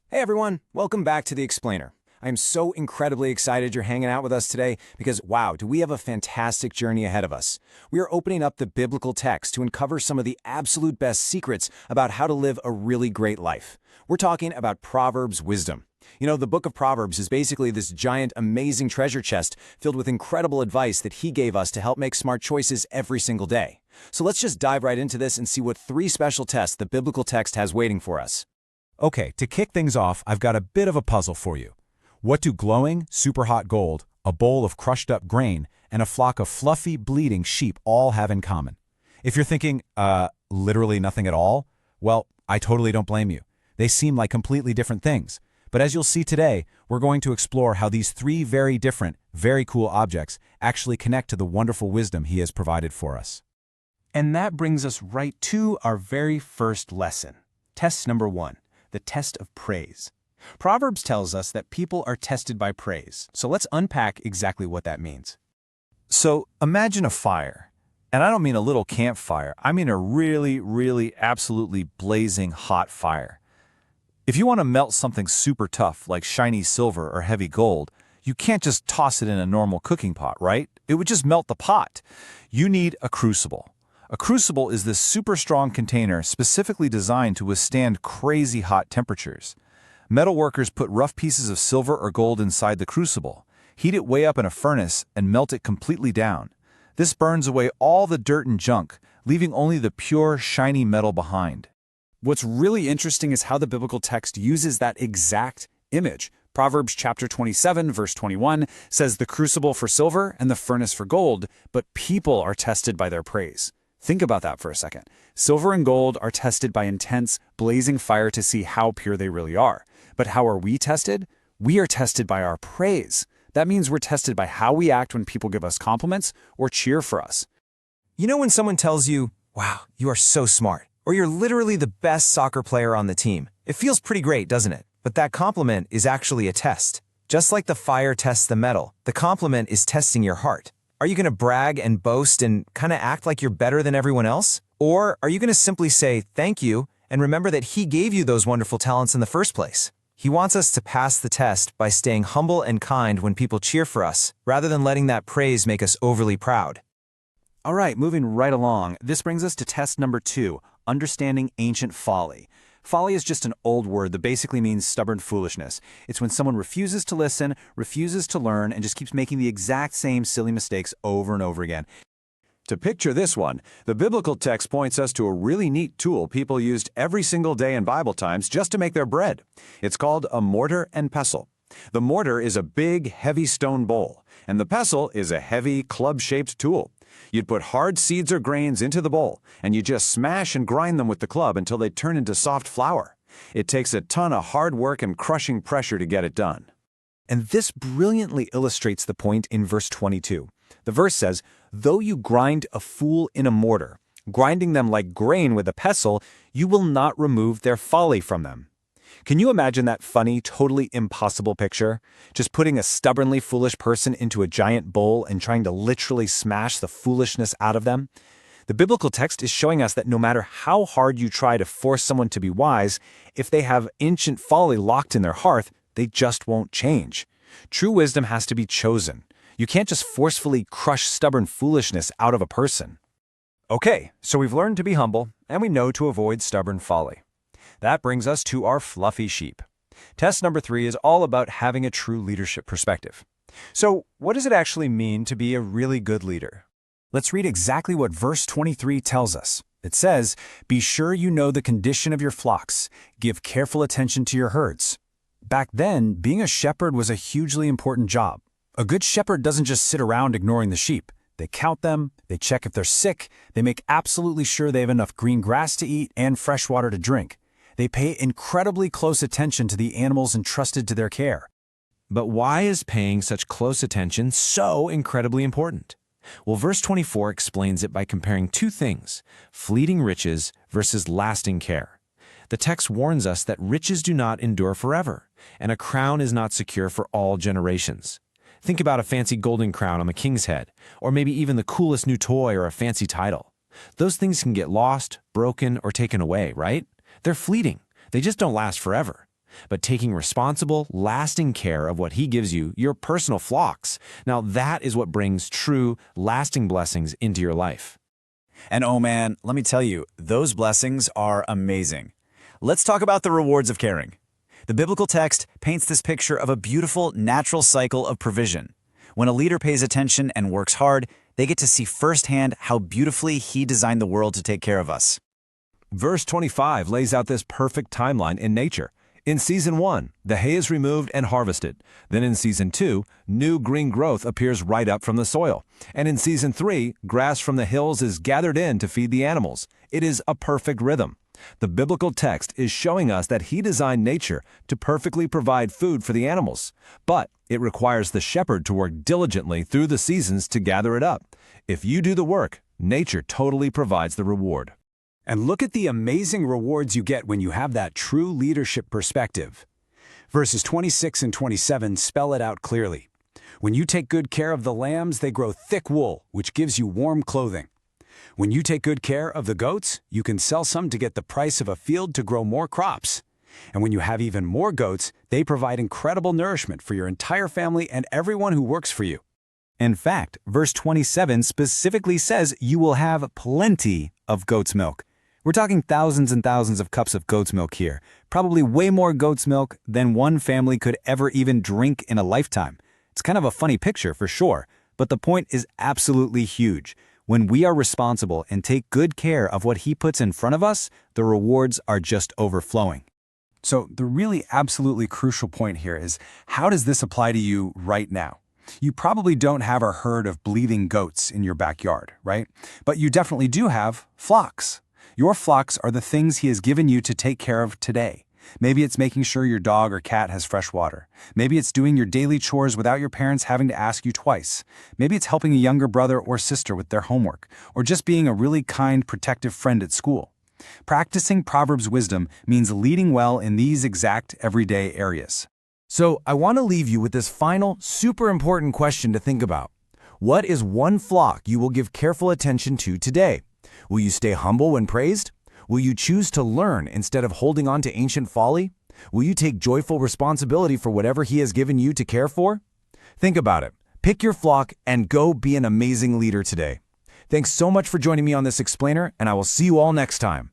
Hey everyone, welcome back to The Explainer. I am so incredibly excited you're hanging out with us today because, wow, do we have a fantastic journey ahead of us. We are opening up the biblical text to uncover some of the absolute best secrets about how to live a really great life. We're talking about Proverbs wisdom. You know, the book of Proverbs is basically this giant, amazing treasure chest filled with incredible advice that he gave us to help make smart choices every single day. So let's just dive right into this and see what 3 special tests the biblical text has waiting for us. Okay, to kick things off, I've got a bit of a puzzle for you. What do glowing, super hot gold, a bowl of crushed up grain, and a flock of fluffy, bleeding sheep all have in common? If you're thinking, literally nothing at all, well, I totally don't blame you. They seem like completely different things. But as you'll see today, we're going to explore how these 3 very different, very cool objects actually connect to the wonderful wisdom he has provided for us. And that brings us right to our very first lesson. Test number 1. The test of praise. Proverbs tells us that people are tested by praise, so let's unpack exactly what that means. So imagine a fire, and I don't mean a little campfire, I mean a really absolutely blazing hot fire. If you want to melt something super tough like shiny silver or heavy gold, you can't just toss it in a normal cooking pot, right? It would just melt the pot. You need a crucible. A crucible is this super strong container specifically designed to withstand crazy hot temperatures. Metal workers put rough pieces of silver or gold inside the crucible, heat it way up in a furnace, and melt it completely down. This burns away all the dirt and junk, leaving only the pure, shiny metal behind. What's really interesting is how the biblical text uses that exact image. Proverbs chapter 27, verse 21 says the crucible for silver and the furnace for gold, but people are tested by their praise. Think about that for a second. Silver and gold are tested by intense, blazing fire to see how pure they really are. But how are we tested? We are tested by our praise. That means we're tested by how we act when people give us compliments or cheer for us. You know when someone tells you, wow, you are so smart, or you're literally the best soccer player on the team? It feels pretty great, doesn't it? But that compliment is actually a test. Just like the fire tests the metal, the compliment is testing your heart. Are you going to brag and boast and kind of act like you're better than everyone else? Or are you going to simply say thank you and remember that he gave you those wonderful talents in the first place? He wants us to pass the test by staying humble and kind when people cheer for us, rather than letting that praise make us overly proud. All right, moving right along. This brings us to test number 2, understanding ancient folly. Folly is just an old word that basically means stubborn foolishness. It's when someone refuses to listen, refuses to learn, and just keeps making the exact same silly mistakes over and over again. To picture this one, the biblical text points us to a really neat tool people used every single day in Bible times just to make their bread. It's called a mortar and pestle. The mortar is a big, heavy stone bowl, and the pestle is a heavy, club-shaped tool. You'd put hard seeds or grains into the bowl, and you just smash and grind them with the club until they turn into soft flour. It takes a ton of hard work and crushing pressure to get it done. And this brilliantly illustrates the point in verse 22. The verse says, "Though you grind a fool in a mortar, grinding them like grain with a pestle, you will not remove their folly from them." Can you imagine that funny, totally impossible picture? Just putting a stubbornly foolish person into a giant bowl and trying to literally smash the foolishness out of them? The biblical text is showing us that no matter how hard you try to force someone to be wise, if they have ancient folly locked in their heart, they just won't change. True wisdom has to be chosen. You can't just forcefully crush stubborn foolishness out of a person. Okay, so we've learned to be humble, and we know to avoid stubborn folly. That brings us to our fluffy sheep. Test number 3 is all about having a true leadership perspective. So, what does it actually mean to be a really good leader? Let's read exactly what verse 23 tells us. It says, "Be sure you know the condition of your flocks. Give careful attention to your herds." Back then, being a shepherd was a hugely important job. A good shepherd doesn't just sit around ignoring the sheep. They count them, they check if they're sick, they make absolutely sure they have enough green grass to eat and fresh water to drink. They pay incredibly close attention to the animals entrusted to their care. But why is paying such close attention so incredibly important? Well, verse 24 explains it by comparing 2 things, fleeting riches versus lasting care. The text warns us that riches do not endure forever, and a crown is not secure for all generations. Think about a fancy golden crown on the king's head, or maybe even the coolest new toy or a fancy title. Those things can get lost, broken, or taken away, right? They're fleeting. They just don't last forever. but taking responsible, lasting care of what he gives you, your personal flocks. Now that is what brings true, lasting blessings into your life. And oh man, let me tell you, those blessings are amazing. Let's talk about the rewards of caring. The biblical text paints this picture of a beautiful, natural cycle of provision. When a leader pays attention and works hard, they get to see firsthand how beautifully he designed the world to take care of us. Verse 25 lays out this perfect timeline in nature. In Season 1, the hay is removed and harvested. Then in Season 2, new green growth appears right up from the soil. And in Season 3, grass from the hills is gathered in to feed the animals. It is a perfect rhythm. The biblical text is showing us that he designed nature to perfectly provide food for the animals. But it requires the shepherd to work diligently through the seasons to gather it up. If you do the work, nature totally provides the reward. And look at the amazing rewards you get when you have that true leadership perspective. Verses 26 and 27 spell it out clearly. When you take good care of the lambs, they grow thick wool, which gives you warm clothing. When you take good care of the goats, you can sell some to get the price of a field to grow more crops. And when you have even more goats, they provide incredible nourishment for your entire family and everyone who works for you. In fact, verse 27 specifically says you will have plenty of goat's milk. We're talking thousands and thousands of cups of goat's milk here, probably way more goat's milk than one family could ever even drink in a lifetime. It's kind of a funny picture for sure, but the point is absolutely huge. When we are responsible and take good care of what he puts in front of us, the rewards are just overflowing. So the really absolutely crucial point here is, how does this apply to you right now? You probably don't have a herd of bleating goats in your backyard, right? But you definitely do have flocks. Your flocks are the things he has given you to take care of today. Maybe it's making sure your dog or cat has fresh water. Maybe it's doing your daily chores without your parents having to ask you twice. Maybe it's helping a younger brother or sister with their homework, or just being a really kind, protective friend at school. Practicing Proverbs wisdom means leading well in these exact everyday areas. So I want to leave you with this final, super important question to think about. What is one flock you will give careful attention to today? Will you stay humble when praised? Will you choose to learn instead of holding on to ancient folly? Will you take joyful responsibility for whatever he has given you to care for? Think about it. Pick your flock and go be an amazing leader today. Thanks so much for joining me on this explainer, and I will see you all next time.